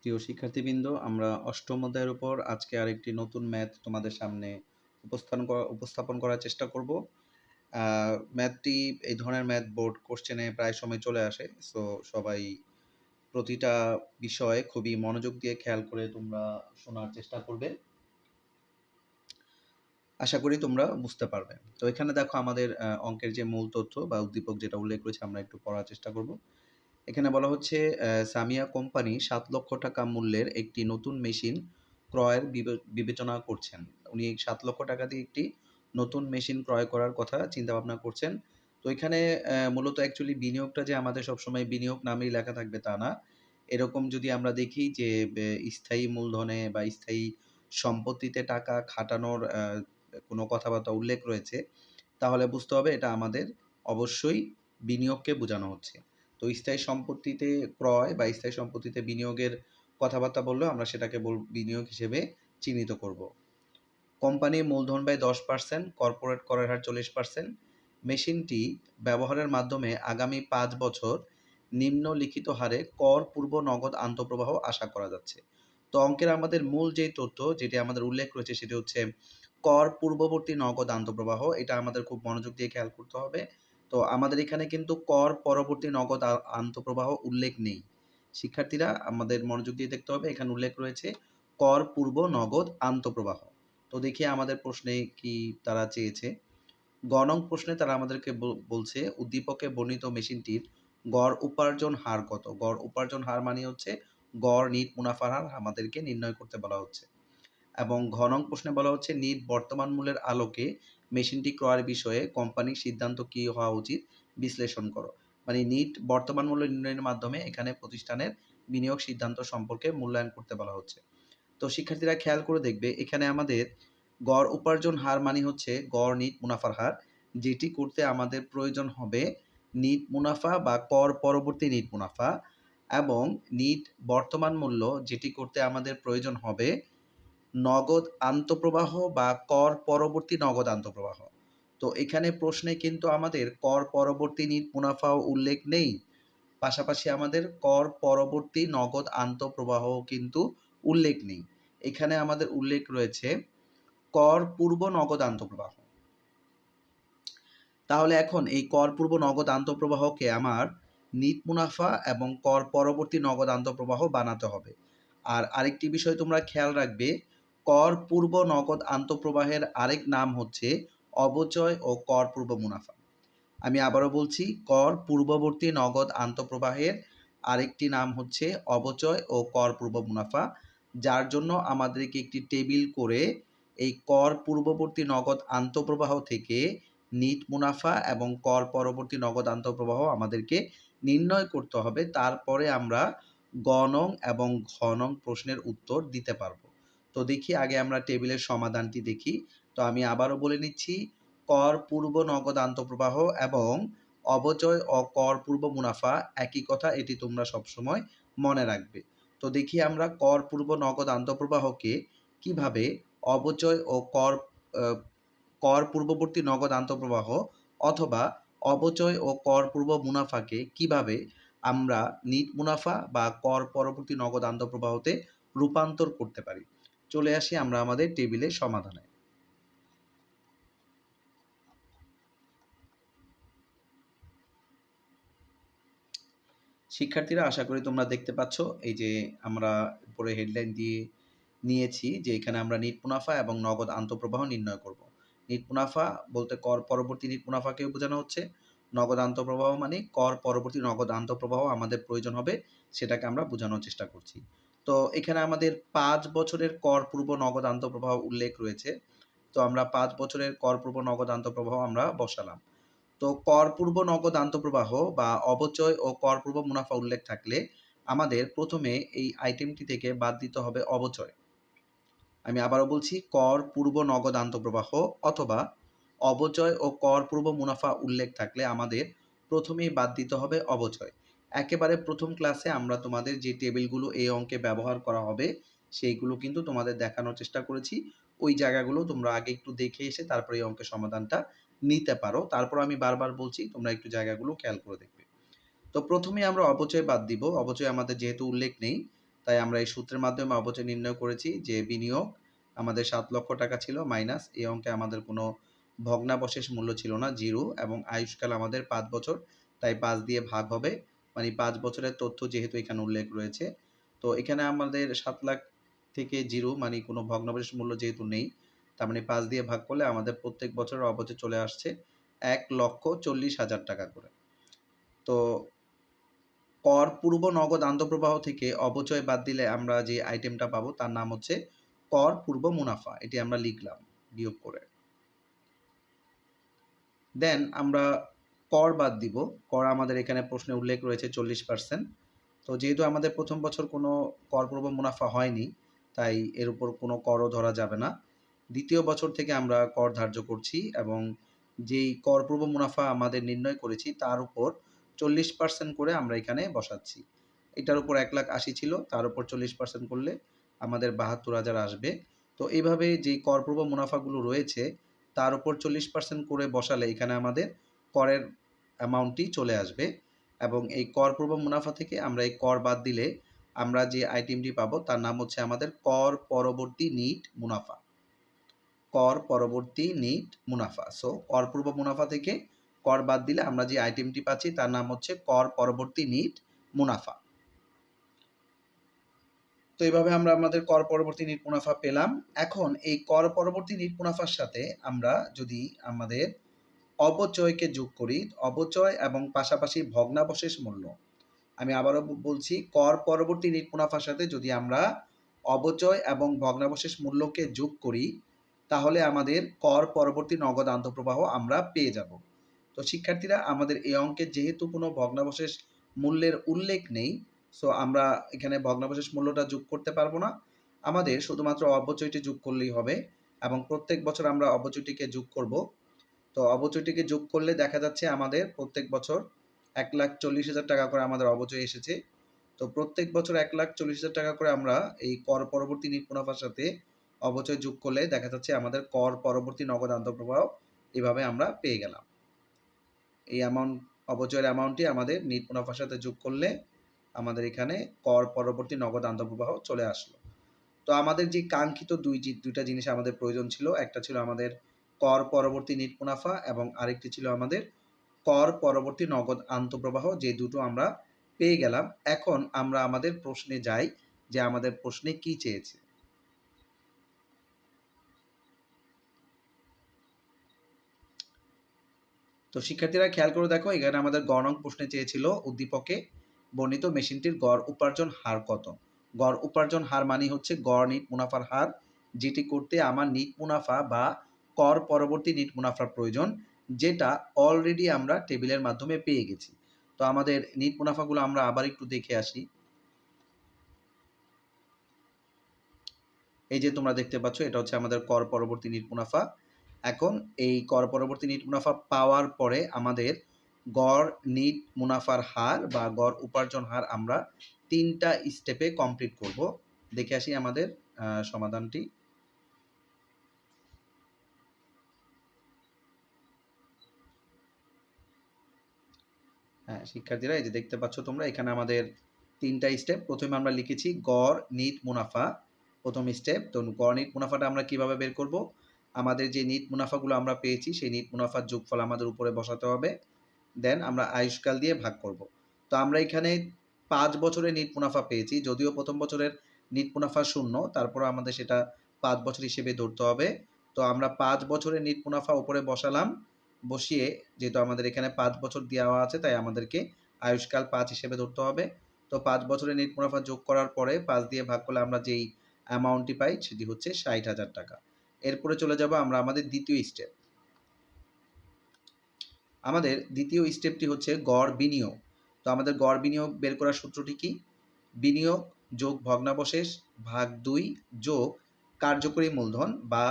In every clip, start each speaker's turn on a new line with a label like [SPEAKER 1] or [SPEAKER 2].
[SPEAKER 1] প্রিয় শিক্ষার্থীবৃন্দ, আমরা অষ্টম অধ্যায়ের উপর আজকে আরেকটি নতুন ম্যাথ তোমাদের সামনে উপস্থাপন করার চেষ্টা করব। ম্যাথটি এই ধরনের ম্যাথ বোর্ড কোশ্চেনে প্রায় সময় চলে আসে। সো সবাই প্রতিটা বিষয়ে খুবই মনোযোগ দিয়ে খেয়াল করে তোমরা শোনার চেষ্টা করবে। আশা করি তোমরা বুঝতে পারবে। তো এখানে দেখো আমাদের অঙ্কের যে মূল তথ্য বা উদ্দীপক যেটা উল্লেখ করেছে আমরা একটু পড়ার চেষ্টা করব। এখানে বলা হচ্ছে সামিয়া কোম্পানি ৭ লক্ষ টাকা মূল্যের একটি নতুন মেশিন ক্রয়ের বিবেচনা করছেন। উনি ৭ লক্ষ টাকা দিয়ে একটি নতুন মেশিন ক্রয় করার কথা চিন্তাভাবনা করছেন। তো এখানে মূলত অ্যাকচুয়ালি বিনিয়োগটা যে আমাদের সবসময় বিনিয়োগ নামেই লেখা থাকবে তা না। এরকম যদি আমরা দেখি যে স্থায়ী মূলধনে বা স্থায়ী সম্পত্তিতে টাকা খাটানোর কোনো কথাবার্তা উল্লেখ রয়েছে, তাহলে বুঝতে হবে এটা আমাদের অবশ্যই বিনিয়োগকে বোঝানো হচ্ছে। তো স্থায়ী সম্পত্তিতে ক্রয় বা স্থায়ী সম্পত্তিতে বিনিয়োগের কথাবার্তা বললেও আমরা সেটাকে বিনিয়োগ হিসেবে চিহ্নিত করব। কোম্পানির মূলধন ব্যয় 10%, কর্পোরেট করের হার 40%। মেশিনটি ব্যবহারের মাধ্যমে আগামী 5 বছর নিম্নলিখিত হারে কর পূর্ব নগদ আন্তঃপ্রবাহ আশা করা যাচ্ছে। তো অঙ্কের আমাদের মূল যেই তথ্য যেটি আমাদের উল্লেখ রয়েছে সেটি হচ্ছে কর পূর্ববর্তী নগদ আন্তঃপ্রবাহ। এটা আমাদের খুব মনোযোগ দিয়ে খেয়াল করতে হবে। তো আমাদের এখানে কিন্তু কর পরবর্তী নগদ আন্তঃপ্রবাহ উল্লেখ নেই। শিক্ষার্থীরা আমাদের মনোযোগ দিয়ে দেখতে হবে, এখানে উল্লেখ রয়েছে কর পূর্ব নগদ আন্তঃপ্রবাহ। তো দেখি আমাদের প্রশ্নে কি তারা চেয়েছে। গ নং প্রশ্নে তারা আমাদেরকে বলছে উদ্দীপকে বর্ণিত মেশিনটির গড় উপার্জন হার কত। গড় উপার্জন হার মানে হচ্ছে গড় নিট মুনাফার হার আমাদেরকে নির্ণয় করতে বলা হচ্ছে। এবং ঘ নং প্রশ্নে বলা হচ্ছে নিট বর্তমান মূল্যের আলোকে মেশিনটি ক্রয়ের বিষয়ে কোম্পানির সিদ্ধান্ত কী হওয়া উচিত বিশ্লেষণ করো। মানে নিট বর্তমান মূল্য নির্ণয়ের মাধ্যমে এখানে প্রতিষ্ঠানের বিনিয়োগ সিদ্ধান্ত সম্পর্কে মূল্যায়ন করতে বলা হচ্ছে। তো শিক্ষার্থীরা খেয়াল করে দেখবে এখানে আমাদের গড় উপার্জন হার মানে হচ্ছে গড় নিট মুনাফার হার, যেটি করতে আমাদের প্রয়োজন হবে নিট মুনাফা বা কর পরবর্তী নিট মুনাফা, এবং নিট বর্তমান মূল্য যেটি করতে আমাদের প্রয়োজন হবে নগদ আন্তঃপ্রবাহ বা কর পরবর্তী নগদ আন্তঃপ্রবাহ। তো এখানে প্রশ্নে কিন্তু আমাদের কর পরবর্তী নিট মুনাফাও উল্লেখ নেই, পাশাপাশি আমাদের কর পরবর্তী নগদ আন্তঃপ্রবাহ কিন্তু উল্লেখ নেই। এখানে আমাদের উল্লেখ রয়েছে কর পূর্ব নগদ আন্তঃপ্রবাহ। তাহলে এখন এই কর পূর্ব নগদ আন্তঃপ্রবাহকে আমার নিট মুনাফা এবং কর পরবর্তী নগদ আন্তঃপ্রবাহ বানাতে হবে। আর আরেকটি বিষয় তোমরা খেয়াল রাখবে, কর পূর্ব নগদ আন্তঃপ্রবাহের আরেক নাম হচ্ছে অবচয় ও কর পূর্ব মুনাফা। আমি আবারও বলছি, কর পূর্ববর্তী নগদ আন্তঃপ্রবাহের আরেকটি নাম হচ্ছে অবচয় ও কর পূর্ব মুনাফা, যার জন্য আমাদেরকে একটি টেবিল করে এই কর পূর্ববর্তী নগদ আন্তঃপ্রবাহ থেকে নিট মুনাফা এবং কর পরবর্তী নগদ আন্তঃপ্রবাহ আমাদেরকে নির্ণয় করতে হবে। তারপরে আমরা গ নং এবং ঘ নং প্রশ্নের উত্তর দিতে পারবো। তো দেখি আগে আমরা টেবিলের সমাধানটি দেখি। তো আমি আবারও বলে নিচ্ছি, কর পূর্ব নগদ আন্তঃপ্রবাহ এবং অবচয় ও কর পূর্ব মুনাফা একই কথা, এটি তোমরা সবসময় মনে রাখবে। তো দেখি আমরা কর পূর্ব নগদ আন্তঃপ্রবাহকে কিভাবে অবচয় ও কর পূর্ববর্তী নগদ আন্তঃপ্রবাহ অথবা অবচয় ও কর পূর্ব মুনাফাকে কিভাবে আমরা নিট মুনাফা বা কর পরবর্তী নগদ আন্তঃপ্রবাহতে রূপান্তর করতে পারি। চলে আসি আমরা আমাদের টেবিলের সমাধানে। শিক্ষার্থীরা আশা করি তোমরা দেখতে পাচ্ছ, এই যে আমরা উপরে হেডলাইন দিয়ে নিয়েছি যে এখানে আমরা নিট মুনাফা এবং নগদ আন্তঃপ্রবাহ নির্ণয় করব। নিট মুনাফা বলতে কর পরবর্তী নিট মুনাফাকেও বোঝানো হচ্ছে, নগদ আন্তঃপ্রবাহ মানে কর পরবর্তী নগদ আন্তঃপ্রবাহ আমাদের প্রয়োজন হবে, সেটাকে আমরা বোঝানোর চেষ্টা করছি। তো এখানে আমাদের 5 বছরের কর পূর্ব নগদ আন্তঃপ্রবাহ উল্লেখ রয়েছে। তো আমরা 5 বছরের কর পূর্ব নগদ আন্তঃপ্রবাহ আমরা বসালাম। তো কর পূর্ব নগদ আন্তঃপ্রবাহ বা অবচয় ও কর পূর্ব মুনাফা উল্লেখ থাকলে আমাদের প্রথমে এই আইটেমটি থেকে বাদ দিতে হবে অবচয়। আমি আবারও বলছি, কর পূর্ব নগদ আন্তঃপ্রবাহ অথবা অবচয় ও কর পূর্ব মুনাফা উল্লেখ থাকলে আমাদের প্রথমেই বাদ দিতে হবে অবচয়। একেবারে প্রথম ক্লাসে আমরা তোমাদের যে টেবিলগুলো এই অঙ্কে ব্যবহার করা হবে সেইগুলো কিন্তু তোমাদের দেখানোর চেষ্টা করেছি। ওই জায়গাগুলো তোমরা আগে একটু দেখে এসে তারপরে এই অঙ্কের সমাধানটা নিতে পারো। তারপর আমি বারবার বলছি তোমরা একটু জায়গাগুলো খেয়াল করে দেখবে। তো প্রথমেই আমরা অপচয় বাদ দিব। অপচয় আমাদের যেহেতু উল্লেখ নেই, তাই আমরা এই সূত্রের মাধ্যমে অপচয় নির্ণয় করেছি যে বিনিয়োগ আমাদের ৳৭,০০,০০০ ছিল মাইনাস এই অঙ্কে আমাদের কোনো ভগ্নাবশেষ মূল্য ছিল না 0 এবং আয়ুষ্কাল আমাদের ৫ বছর। তাই ৫ দিয়ে ভাগ হবে। মানে ৫ বছরের তথ্য যেহেতু এখানে উল্লেখ রয়েছে। তো এখানে আমাদের ৭,০০,০০০ থেকে 0 মানে কোনো ভগ্নাবশেষ মূল্য যেহেতু নেই, তার মানে ৫ দিয়ে ভাগ করলে আমাদের প্রত্যেক বছরের অপচয় চলে আসছে ৳১,৪০,০০০ করে। তো কর পূর্ব নগদ আন্তঃপ্রবাহ থেকে অপচয় বাদ দিলে আমরা যে আইটেমটা পাবো তার নাম হচ্ছে কর পূর্ব মুনাফা। এটি আমরা লিখলাম বিয়োগ করে। দেন আমরা কর বাদ দিব। কর আমাদের এখানে প্রশ্নে উল্লেখ রয়েছে 40%। তো যেহেতু আমাদের প্রথম বছর কোনো কর পূর্ব মুনাফা হয়নি, তাই এর উপর কোনো করও ধরা যাবে না। দ্বিতীয় বছর থেকে আমরা কর ধার্য করছি এবং যেই কর পূর্ব মুনাফা আমাদের নির্ণয় করেছি তার উপর 40% করে আমরা এখানে বসাচ্ছি। এটার উপর ১,৮০,০০০ ছিল, তার উপর 40% করলে আমাদের ৭২,০০০ আসবে। তো এইভাবে যেই কর পূর্ব মুনাফাগুলো রয়েছে তার উপর 40% করে বসালে এখানে আমাদের করের অ্যামাউন্টটি চলে আসবে এবং এই কর পূর্ব মুনাফা থেকে আমরা এই কর বাদ দিলে আমরা যে আইটেমটি পাবো তার নাম হচ্ছে আমাদের কর পরবর্তী নিট মুনাফা। কর পরবর্তী নিট মুনাফা। সো কর পূর্ব মুনাফা থেকে কর বাদ দিলে আমরা যে আইটেমটি পাচ্ছি তার নাম হচ্ছে কর পরবর্তী নিট মুনাফা। তো এইভাবে আমরা আমাদের কর পরবর্তী নিট মুনাফা পেলাম। এখন এই কর পরবর্তী নিট মুনাফার সাথে আমরা যদি আমাদের অপচয়কে যোগ করি, অপচয় এবং পাশাপাশি ভগ্নাবশেষ মূল্য। আমি আবারও বলছি, কর পরবর্তী নিট মুনাফার সাথে যদি আমরা অপচয় এবং ভগ্নাবশেষ মূল্যকে যোগ করি, তাহলে আমাদের কর পরবর্তী নগদ আন্তঃপ্রবাহ আমরা পেয়ে যাব। তো শিক্ষার্থীরা, আমাদের এই অঙ্কে যেহেতু কোনো ভগ্নাবশেষ মূল্যের উল্লেখ নেই, সো আমরা এখানে ভগ্নাবশেষ মূল্যটা যোগ করতে পারবো না। আমাদের শুধুমাত্র অপচয়টি যোগ করলেই হবে এবং প্রত্যেক বছর আমরা অপচয়টিকে যোগ করব। তো অপচয়টিকে যোগ করলে দেখা যাচ্ছে আমাদের প্রত্যেক বছর ৳১,৪০,০০০ করে আমাদের অপচয় এসেছে। তো প্রত্যেক বছর ৳১,৪০,০০০ করে আমরা এই কর পরবর্তী নিট মুনাফার সাথে অপচয় যোগ করলে দেখা যাচ্ছে আমাদের কর পরবর্তী নগদ আন্তঃপ্রবাহ এভাবে আমরা পেয়ে গেলাম। এই অ্যামাউন্ট, অপচয়ের অ্যামাউন্টটি আমাদের নিট মুনাফার সাথে যোগ করলে আমাদের এখানে কর পরবর্তী নগদ আন্তঃপ্রবাহ চলে আসলো। তো আমাদের যে কাঙ্ক্ষিত দুইটা জিনিস আমাদের প্রয়োজন ছিল, একটা ছিল আমাদের কর পরবর্তী নিট মুনাফা এবং আরেকটি ছিল আমাদের কর পরবর্তী নগদ আন্তঃপ্রবাহ, যে দুটো আমরা পেয়ে গেলাম। এখন আমরা আমাদের প্রশ্নে যাই যে আমাদের প্রশ্নে কি চেয়েছে। তো শিক্ষার্থীরা খেয়াল করে দেখো, এখানে আমাদের গ নং প্রশ্নে চেয়েছিল উদ্দীপকে বর্ণিত মেশিনটির গড় উপার্জন হার কত। গড় উপার্জন হার মানে হচ্ছে গড় নিট মুনাফার হার, যেটি করতে আমার নিট মুনাফা বা কর পরবর্তী নিট মুনাফার প্রয়োজন, যেটা অলরেডি আমরা টেবিলের মাধ্যমে পেয়ে গেছি। তো আমাদের নিট মুনাফাগুলো আমরা আবার একটু দেখে আসি। এই যে তোমরা দেখতে পাচ্ছ, এটা হচ্ছে আমাদের কর পরবর্তী নিট মুনাফা। এখন এই কর পরবর্তী নিট মুনাফা পাওয়ার পরে আমাদের গড় নিট মুনাফার হার বা গড় উপার্জন হার আমরা ৩টা স্টেপে কমপ্লিট করব। দেখে আসি আমাদের সমাধানটি। হ্যাঁ শিক্ষার্থীরা, এই যে দেখতে পাচ্ছ তোমরা, এখানে আমাদের ৩টা স্টেপ। প্রথমে আমরা লিখেছি গড় নিট মুনাফা, প্রথম স্টেপ। তো গড় নিট মুনাফাটা আমরা কিভাবে বের করব? আমাদের যে নিট মুনাফাগুলো আমরা পেয়েছি সেই নিট মুনাফার যোগফল আমাদের উপরে বসাতে হবে। দেন আমরা আয়ুষ্কাল দিয়ে ভাগ করব। তো আমরা এখানে ৫ বছরের নিট মুনাফা পেয়েছি, যদিও প্রথম বছরের নিট মুনাফা ০, তারপরে আমাদের সেটা ৫ বছর হিসেবে ধরতে হবে। তো আমরা ৫ বছরের নিট মুনাফা উপরে বসালাম, বসিয়ে যেহেতু আমাদের এখানে ৫ বছর দেওয়া আছে তাই আমাদেরকে আয়ুষ্কাল ৫ হিসেবে ধরতে হবে। তো ৫ বছরের নিট মুনাফা যোগ করার পরে ৫ দিয়ে ভাগ করলে আমরা যেই অ্যামাউন্টটি পাই সেটি হচ্ছে ৳৬০,০০০। এরপরে চলে যাব আমরা আমাদের দ্বিতীয় স্টেপ। আমাদের দ্বিতীয় স্টেপটি হচ্ছে গড় বিনিয়োগ। তো আমাদের গড় বিনিয়োগ বের করার সূত্রটি কি? বিনিয়োগ যোগ ভগ্নাবশেষ ভাগ ২ যোগ কার্যকরী মূলধন বা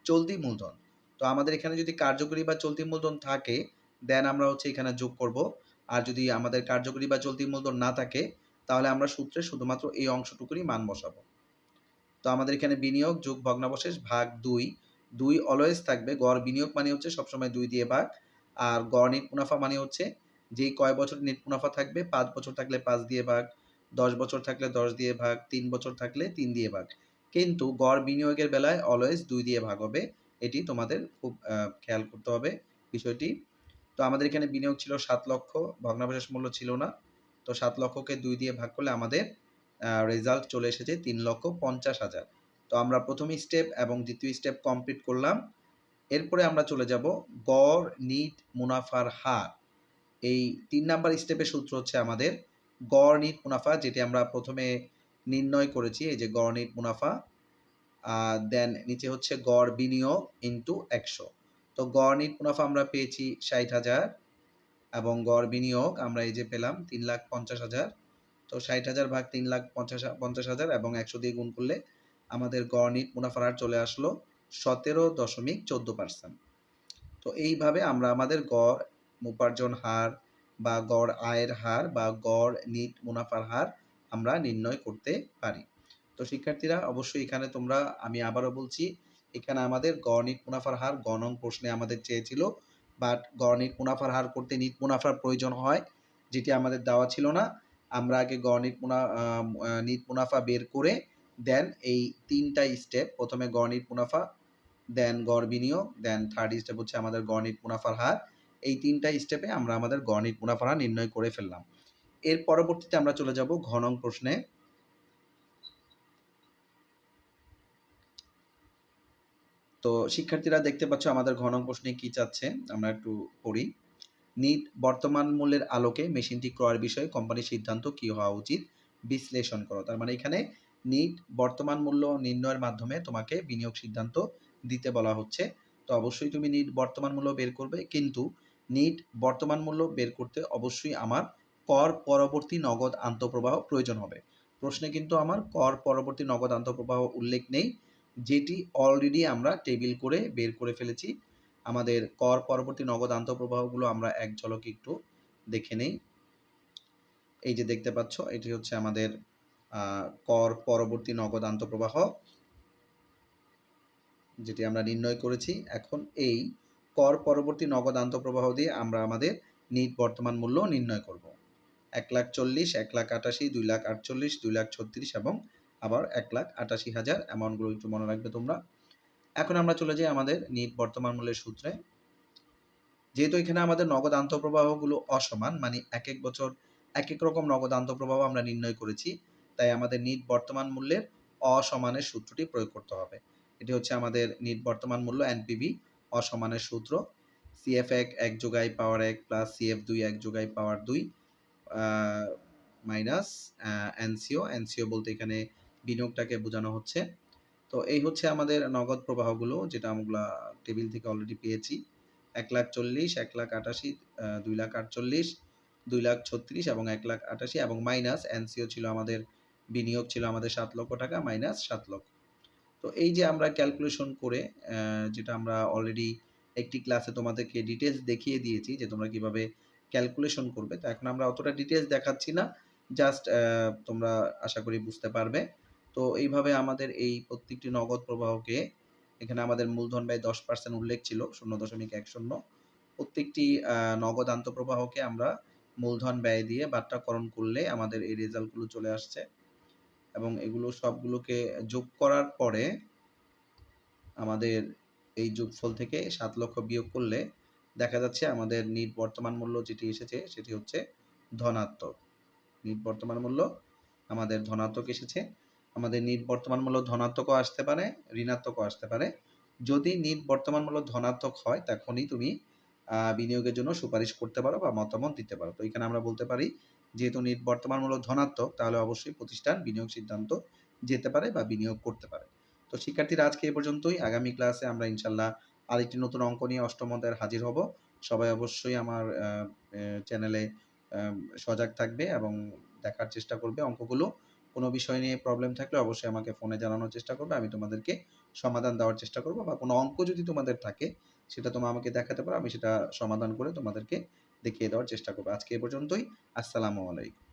[SPEAKER 1] চলতি মূলধন। তো আমাদের এখানে যদি কার্যকরী বা চলতি মূলধন থাকে, দেন আমরা হচ্ছে এখানে যোগ করব। আর যদি আমাদের কার্যকরী বা চলতি মূলধন না থাকে, তাহলে আমরা সূত্রে শুধুমাত্র এই অংশটুকুরই মান বসাবো। তো আমাদের এখানে বিনিয়োগ যোগ ভগ্নাবশেষ ভাগ ২, ২ অলওয়েজ থাকবে। গড় বিনিয়োগ মানে হচ্ছে সবসময় ২ দিয়ে ভাগ, আর গড় নিট মুনাফা মানে হচ্ছে যেই কয় বছর নেট মুনাফা থাকবে, ৫ বছর থাকলে ৫ দিয়ে ভাগ, ১০ বছর থাকলে ১০ দিয়ে ভাগ, ৩ বছর থাকলে ৩ দিয়ে ভাগ। কিন্তু গড় বিনিয়োগের বেলায় অলওয়েজ ২ দিয়ে ভাগ হবে। এটি তোমাদের খুব খেয়াল করতে হবে বিষয়টি। তো আমাদের এখানে বিনিয়োগ ছিল ৭ লক্ষ, ভগ্নাবশেষ মূল্য ছিল না। তো ৭ লক্ষকে ২ দিয়ে ভাগ করলে আমাদের রেজাল্ট চলে এসেছে ৩,৫০,০০০। তো আমরা ১ম স্টেপ এবং ২য় স্টেপ কমপ্লিট করলাম। এরপরে আমরা চলে যাব গড় নিট মুনাফার হার। এই ৩ নাম্বার স্টেপের সূত্র হচ্ছে আমাদের গড় নিট মুনাফা, যেটি আমরা ১ম এ নির্ণয় করেছি। এই যে গড় নিট মুনাফা, দেন নিচে হচ্ছে গড় বিনিয়োগ ইনটু ১০০। তো গড় নিট মুনাফা আমরা পেয়েছি ৬০,০০০ এবং গড় বিনিয়োগ আমরা এই যে পেলাম ৩,৫০,০০০। তো ৬০,০০০ ভাগ ৩,৫০,০০০ এবং ১০০ দিয়ে গুণ করলে আমাদের গড় নিট মুনাফার হার চলে আসলো ১৭.১৪%। তো এইভাবে আমরা আমাদের গড় উপার্জন হার বা গড় আয়ের হার বা গড় নিট মুনাফার হার আমরা নির্ণয় করতে পারি। তো শিক্ষার্থীরা অবশ্যই এখানে তোমরা, আমি আবারও বলছি, এখানে আমাদের গড় নিট মুনাফার হার গ নং প্রশ্নে আমাদের চেয়েছিল, বাট গড় নিট মুনাফার হার করতে নিট মুনাফার প্রয়োজন হয়, যেটি আমাদের দেওয়া ছিল না। আমরা আগে গড় নিট মুনাফা বের করে দেন এই ৩টা স্টেপ, ১ম এ গড় নিট মুনাফা, দেন গড় বিনিয়োগ, দেন থার্ড স্টেপ হচ্ছে আমাদের গড় নিট মুনাফার হার। এই ৩টা স্টেপে আমরা আমাদের গড় নিট মুনাফার হার নির্ণয় করে ফেললাম। এর পরবর্তীতে আমরা চলে যাব ঘ নং প্রশ্নে। তো শিক্ষার্থীরা দেখতে পাচ্ছ আমাদের ঘ নং প্রশ্নে কি চাচ্ছে, আমরা একটু পড়ি। নিট বর্তমান মূল্যের আলোকে মেশিনটি ক্রয়ের বিষয়ে কোম্পানির সিদ্ধান্ত কি হওয়া উচিত বিশ্লেষণ করো। তার মানে এখানে নিট বর্তমান মূল্য নির্ণয়ের মাধ্যমে তোমাকে বিনিয়োগ সিদ্ধান্ত দিতে বলা হচ্ছে। তো অবশ্যই তুমি নিট বর্তমান মূল্য বের করবে, কিন্তু নিট বর্তমান মূল্য বের করতে অবশ্যই আমার কর পরবর্তী নগদ আন্তঃপ্রবাহ প্রয়োজন হবে। প্রশ্নে কিন্তু আমার কর পরবর্তী নগদ আন্তঃপ্রবাহ উল্লেখ নেই, যেটি অলরেডি আমরা টেবিল করে বের করে ফেলেছি। আমাদের কর পরবর্তী নগদ আন্তঃপ্রবাহগুলো আমরা এক ঝলকে একটু দেখে নেই। এই যে দেখতে পাচ্ছ, এটি হচ্ছে আমাদের কর পরবর্তী নগদ আন্তঃপ্রবাহ, যেটি আমরা নির্ণয় করেছি। এখন এই কর পরবর্তী নগদ আন্তঃপ্রবাহ দিয়ে আমরা আমাদের নিট বর্তমান মূল্য নির্ণয় করব। ১,৪০,০০০, ১,৮৮,০০০, ২,৪৮,০০০, ২,৩৬,০০০ এবং আবার ১,৮৮,০০০ অ্যামাউন্টগুলো একটু মনে রাখবে তোমরা। এখন আমরা চলে যাই আমাদের নিট বর্তমান মূল্যের সূত্রে। যেহেতু এখানে আমাদের নগদ আন্তঃপ্রবাহগুলো অসমান, মানে একেক বছর একেক রকম নগদ আন্তঃপ্রবাহ আমরা নির্ণয় করেছি, তাই আমাদের নিট বর্তমান মূল্যের অসমানের সূত্রটি প্রয়োগ করতে হবে। এটি হচ্ছে আমাদের নিট বর্তমান মূল্য এনপিভি অসমানের সূত্র। CF1 1 যোগ i পাওয়ার 1 প্লাস CF2 1 যোগ i পাওয়ার 2 মাইনাস NCO বলতে এখানে বিনিয়োগটাকে বোঝানো হচ্ছে। তো এই হচ্ছে আমাদের নগদ প্রবাহগুলো, যেটা আমরা টেবিল থেকে অলরেডি পেয়েছি। ১,৪০,০০০, ১,৮৮,০০০, ২,৪৮,০০০, ২,৩৬,০০০ এবং ১,৮৮,০০০ এবং মাইনাস NCO ছিল আমাদের, বিনিয়োগ ছিল আমাদের ৭ লক্ষ টাকা মাইনাস ৭ লক্ষ। তো এই যে আমরা ক্যালকুলেশন করে যেটা আমরা অলরেডি একটি ক্লাসে তোমাদেরকে ডিটেইলস দেখিয়ে দিয়েছি যে তোমরা কিভাবে ক্যালকুলেশন করবে। তো এখন আমরা অতটা ডিটেইলস দেখাচ্ছি না। জাস্ট তোমরা আশা করি বুঝতে পারবে। তো এইভাবে আমাদের এই প্রত্যেকটি নগদ প্রবাহকে, এখানে আমাদের মূলধন ব্যয় 10% উল্লেখ ছিল 0.10। প্রত্যেকটি নগদ আন্তঃপ্রবাহকে আমরা মূলধন ব্যয় দিয়ে বাট্টাকরণ করলে আমাদের এই রেজাল্টগুলো চলে আসছে এবং এগুলো সবগুলোকে যোগ করার পরে আমাদের এই যোগফল থেকে ৭ লক্ষ বিয়োগ করলে দেখা যাচ্ছে আমাদের নিট বর্তমান মূল্য যেটি এসেছে সেটি হচ্ছে ধনাত্মক। নিট বর্তমান মূল্য আমাদের ধনাত্মক এসেছে। আমাদের নিট বর্তমান মূল্য ধনাত্মকও আসতে পারে, ঋণাত্মকও আসতে পারে। যদি নিট বর্তমান মূল্য ধনাত্মক হয় তখনই তুমি বিনিয়োগের জন্য সুপারিশ করতে পারো বা মতামত দিতে পারো। তো এখানে আমরা বলতে পারি যেহেতু নিট বর্তমান মূল্য ধনাত্মক, তাহলে অবশ্যই প্রতিষ্ঠান বিনিয়োগ সিদ্ধান্ত যেতে পারে বা বিনিয়োগ করতে পারে। তো শিক্ষার্থীরা আজকে এ পর্যন্তই। আগামী ক্লাসে আমরা ইনশাআল্লাহ আরেকটি নতুন অঙ্ক নিয়ে অষ্টম অধ্যায়ের হাজির হব। সবাই অবশ্যই আমার চ্যানেলে সজাগ থাকবে এবং দেখার চেষ্টা করবে অঙ্কগুলো। কোনো বিষয় নিয়ে প্রবলেম থাকলে অবশ্যই আমাকে ফোনে জানানোর চেষ্টা করবে। আমি তোমাদেরকে সমাধান দেওয়ার চেষ্টা করব, বা কোনো অঙ্ক যদি তোমাদের থাকে সেটা তোমরা আমাকে দেখাতে পারো। আমি সেটা সমাধান করে তোমাদেরকে দেখিয়ে দেওয়ার চেষ্টা করব। আজকে এ পর্যন্তই। আসসালামু আলাইকুম।